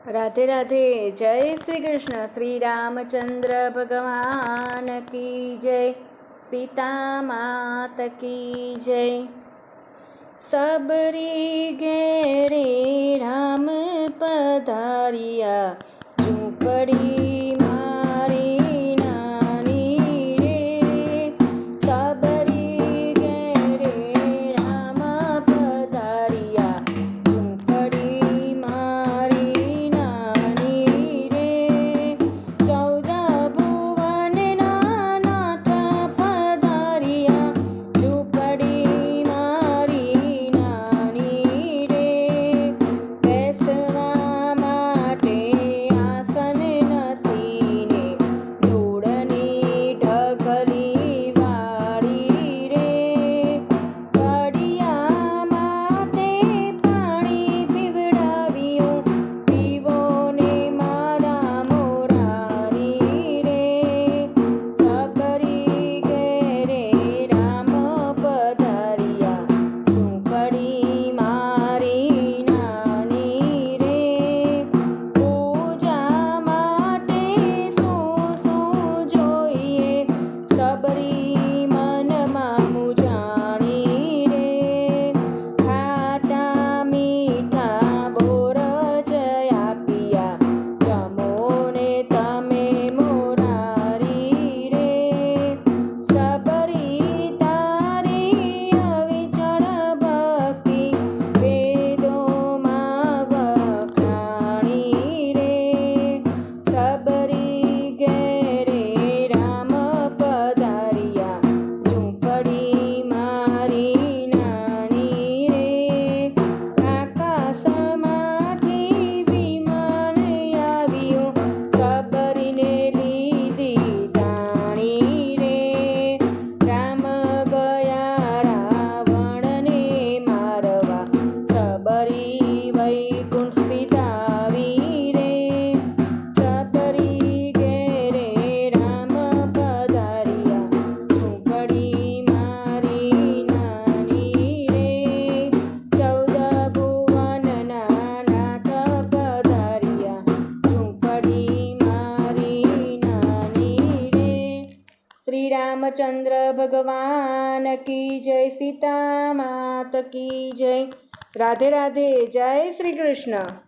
राधे राधे। जय श्री कृष्ण। श्री रामचंद्र भगवान की जय। सीता मात की जय। सबरी घेरे राम पधारिया, झूंपड़ी मारी नानी रे। सबरी घेरे राम पधारिया, झूंपड़ी मारी नानी रे। 14 भुवन नाथ पधारिया, झूंपड़ी मारी नानी रे। बेसवा माटे आसन નથી ને, ધૂળની ઢગલી વાળી રે। કડિયા માતે પાણી પીવડાવ્યું, પીવો ને મારા મોરારી રે। સબરી ઘેરે રામ પધારિયા, ઝૂંપડી મારી નાની રે। પૂજા માટે શું શું જોઈએ, સબરી મનમાં મૂંઝાણી રે। ખાટા મીઠા બોર જ આપ્યા, જમો ને તમે મોરારી રે। સબરી તારી અવિચળ ભક્તિ, વેદોમાં વખાણી રે। સબરી ઘેરે રામ પધારિયા, ઝૂંપડી મારી નાની રે। આકાશમાંથી વિમાન આવ્યું, સબરીને લીધી તાણી રે। રામ ગયા રાવણને મારવા, સબરી વૈકુંઠ સીધાવી રે। સબરી ઘેરે રામ પધારિયા, ઝૂંપડી મારી નાની રે। 14 ભુવનના નાથ પધારિયા, ઝૂંપડી મારી નાની રે। શ્રી રામચંદ્ર ભગવાન કી જય। સીતા માત કી જય। રાધે રાધે। જય શ્રી કૃષ્ણ।